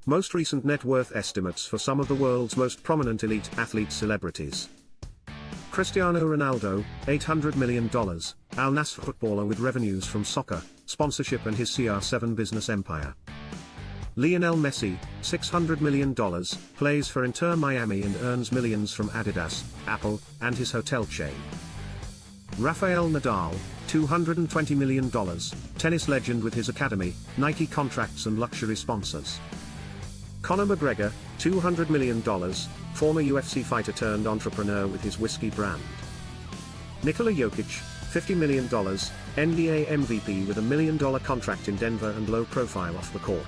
Most recent net worth estimates for some of the world's most prominent elite athlete celebrities. Cristiano Ronaldo, $800 million, Al Nassr footballer with revenues from soccer, sponsorship and his CR7 business empire. Lionel Messi, $600 million, plays for Inter Miami and earns millions from Adidas, Apple, and his hotel chain. Rafael Nadal, $220 million, tennis legend with his academy, Nike contracts and luxury sponsors. Conor McGregor, $200 million, former UFC fighter turned entrepreneur with his whiskey brand. Nikola Jokic, $50 million, NBA MVP with $1 million contract in Denver and low profile off the court.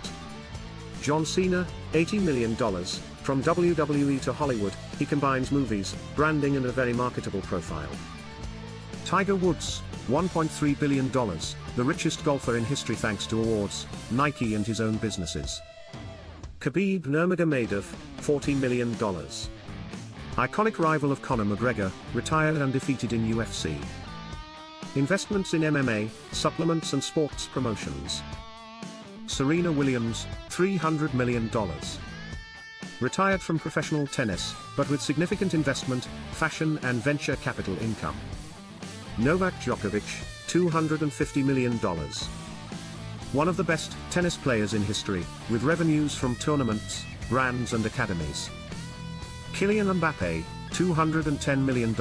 John Cena, $80 million, from WWE to Hollywood, he combines movies, branding and a very marketable profile. Tiger Woods, $1.3 billion, the richest golfer in history thanks to awards, Nike and his own businesses. Khabib Nurmagomedov, $40 million. Iconic rival of Conor McGregor, retired undefeated in UFC. Investments in MMA, supplements and sports promotions. Serena Williams, $300 million. Retired from professional tennis, but with significant investment, fashion and venture capital income. Novak Djokovic, $250 million. One of the best tennis players in history, with revenues from tournaments, brands and academies. Kylian Mbappé, $210 million,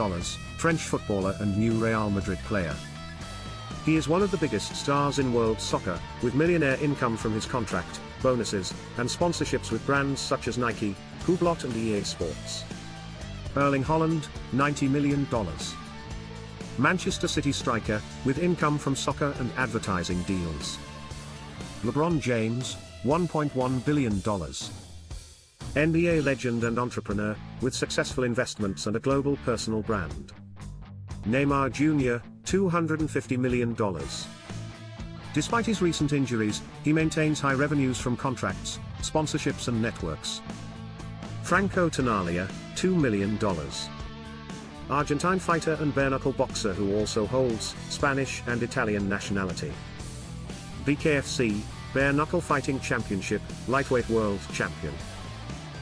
French footballer and new Real Madrid player. He is one of the biggest stars in world soccer, with millionaire income from his contract, bonuses, and sponsorships with brands such as Nike, Hublot and EA Sports. Erling Haaland, $90 million. Manchester City striker, with income from soccer and advertising deals. LeBron James, $1.1 billion. NBA legend and entrepreneur, with successful investments and a global personal brand. Neymar Jr., $250 million. Despite his recent injuries, he maintains high revenues from contracts, sponsorships and networks. Franco Tanalia, $2 million. Argentine fighter and bare-knuckle boxer who also holds Spanish and Italian nationality. BKFC, Bare Knuckle Fighting Championship, Lightweight World Champion.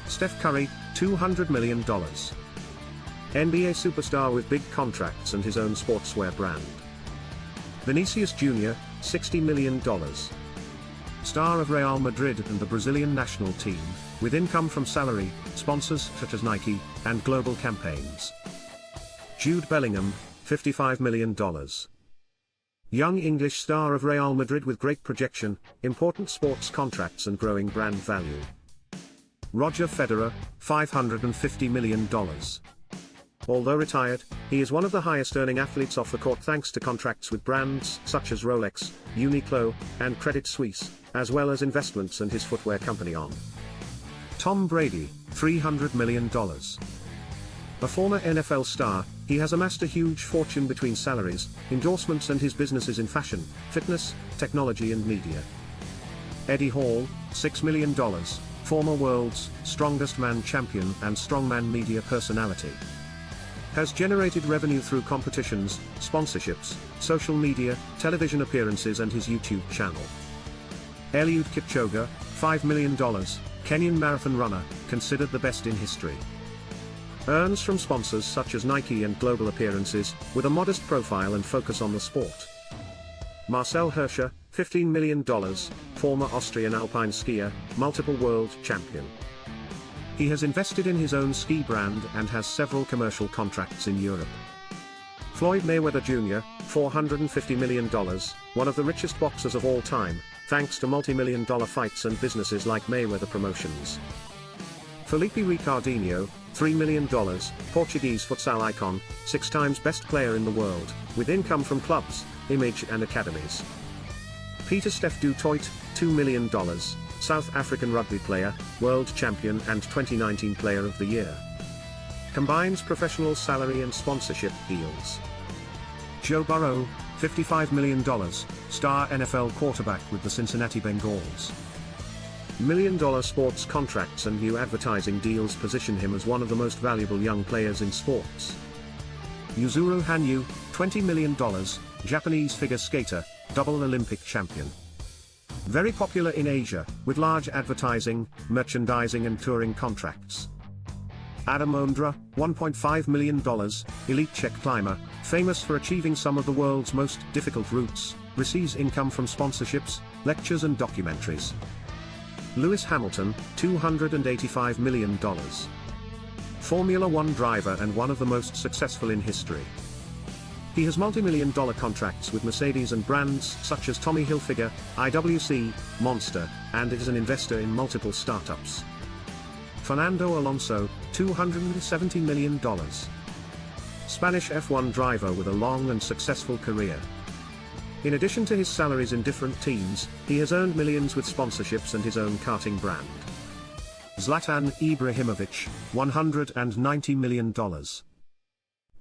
Steph Curry, $200 million. NBA superstar with big contracts and his own sportswear brand. Vinicius Jr., $60 million. Star of Real Madrid and the Brazilian national team, with income from salary, sponsors such as Nike, and global campaigns. Jude Bellingham, $55 million. Young English star of Real Madrid with great projection, important sports contracts and growing brand value. Roger Federer, $550 million. Although retired, he is one of the highest-earning athletes off the court thanks to contracts with brands such as Rolex, Uniqlo, and Credit Suisse, as well as investments and his footwear company On. Tom Brady, $300 million. A former NFL star, he has amassed a huge fortune between salaries, endorsements and his businesses in fashion, fitness, technology and media. Eddie Hall, $6 million, former world's strongest man champion and strongman media personality. Has generated revenue through competitions, sponsorships, social media, television appearances and his YouTube channel. Eliud Kipchoge, $5 million, Kenyan marathon runner, considered the best in history. Earns from sponsors such as Nike and global appearances, with a modest profile and focus on the sport. Marcel Hirscher, $15 million, former Austrian alpine skier, multiple world champion. He has invested in his own ski brand and has several commercial contracts in Europe. Floyd Mayweather Jr., $450 million, one of the richest boxers of all time, thanks to multi-million-dollar fights and businesses like Mayweather Promotions. Felipe Ricardinho, $3 million, Portuguese futsal icon, 6 times best player in the world, with income from clubs, image and academies. Peter Steph du Toit, $2 million, South African rugby player, world champion and 2019 Player of the Year. Combines professional salary and sponsorship deals. Joe Burrow, $55 million, star NFL quarterback with the Cincinnati Bengals. Million-dollar sports contracts and new advertising deals position him as one of the most valuable young players in sports. Yuzuru Hanyu, $20 million, Japanese figure skater, double Olympic champion. Very popular in Asia, with large advertising, merchandising and touring contracts. Adam Ondra, $1.5 million, elite Czech climber, famous for achieving some of the world's most difficult routes, receives income from sponsorships, lectures and documentaries. Lewis Hamilton, $285 million. Formula One driver and one of the most successful in history. He has multi-million-dollar contracts with Mercedes and brands such as Tommy Hilfiger, IWC, Monster, and is an investor in multiple startups. Fernando Alonso, $270 million. Spanish F1 driver with a long and successful career. In addition to his salaries in different teams, he has earned millions with sponsorships and his own karting brand. Zlatan Ibrahimovic, $190 million.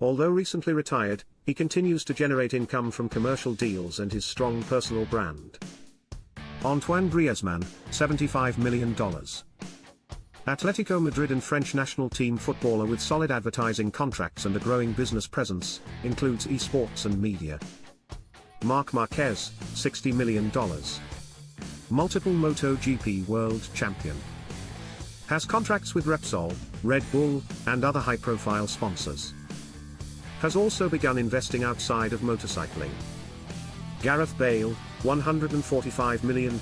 Although recently retired, he continues to generate income from commercial deals and his strong personal brand. Antoine Griezmann, $75 million. Atletico Madrid and French national team footballer with solid advertising contracts and a growing business presence, includes esports and media. Marc Marquez, $60 million. Multiple MotoGP world champion. Has contracts with Repsol, Red Bull, and other high-profile sponsors. Has also begun investing outside of motorcycling. Gareth Bale, $145 million.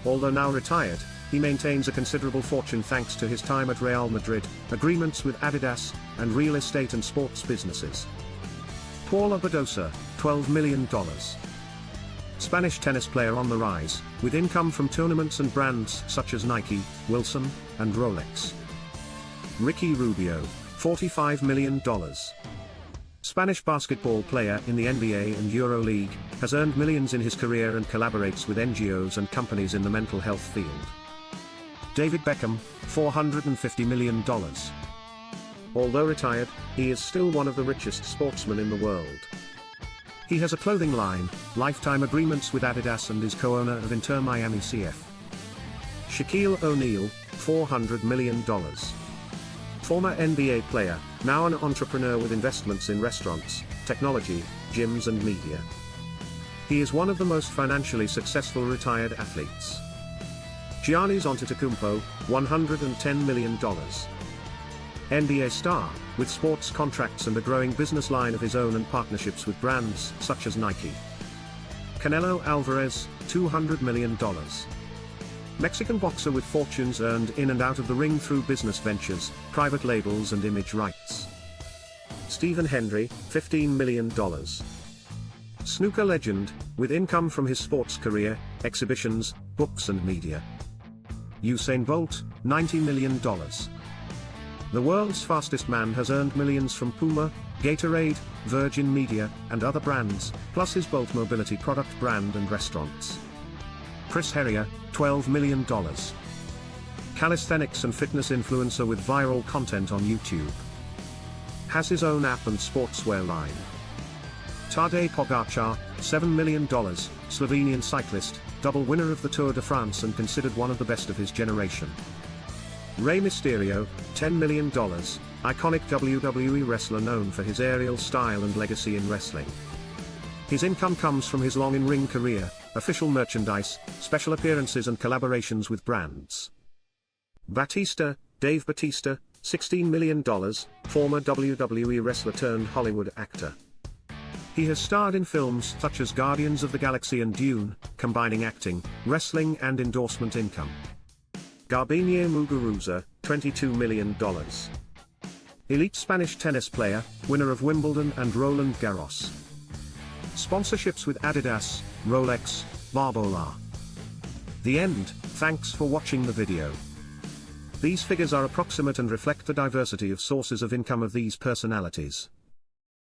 Although now retired, he maintains a considerable fortune thanks to his time at Real Madrid, agreements with Adidas, and real estate and sports businesses. Paula Badosa, $12 million. Spanish tennis player on the rise, with income from tournaments and brands such as Nike, Wilson, and Rolex. Ricky Rubio, $45 million. Spanish basketball player in the NBA and EuroLeague, has earned millions in his career and collaborates with NGOs and companies in the mental health field. David Beckham, $450 million. Although retired, he is still one of the richest sportsmen in the world. He has a clothing line, lifetime agreements with Adidas and is co-owner of Inter Miami CF. Shaquille O'Neal, $400 million. Former NBA player, now an entrepreneur with investments in restaurants, technology, gyms and media. He is one of the most financially successful retired athletes. Giannis Antetokounmpo, $110 million. NBA star, with sports contracts and a growing business line of his own and partnerships with brands such as Nike. Canelo Alvarez, $200 million. Mexican boxer with fortunes earned in and out of the ring through business ventures, private labels and image rights. Stephen Hendry, $15 million. Snooker legend, with income from his sports career, exhibitions, books and media. Usain Bolt, $90 million. The world's fastest man has earned millions from Puma, Gatorade, Virgin Media, and other brands, plus his Bolt Mobility product brand and restaurants. Chris Herrier, $12 million. Calisthenics and fitness influencer with viral content on YouTube. Has his own app and sportswear line. Tadej Pogačar, $7 million, Slovenian cyclist, double winner of the Tour de France and considered one of the best of his generation. Rey Mysterio, $10 million, iconic WWE wrestler known for his aerial style and legacy in wrestling. His income comes from his long in-ring career, official merchandise, special appearances and collaborations with brands. Batista, Dave Batista, $16 million, former WWE wrestler turned Hollywood actor. He has starred in films such as Guardians of the Galaxy and Dune, combining acting, wrestling and endorsement income. Garbine Muguruza, $22 million. Elite Spanish tennis player, winner of Wimbledon and Roland Garros. Sponsorships with Adidas, Rolex, Barbola. The end. Thanks for watching the video. These figures are approximate and reflect the diversity of sources of income of these personalities.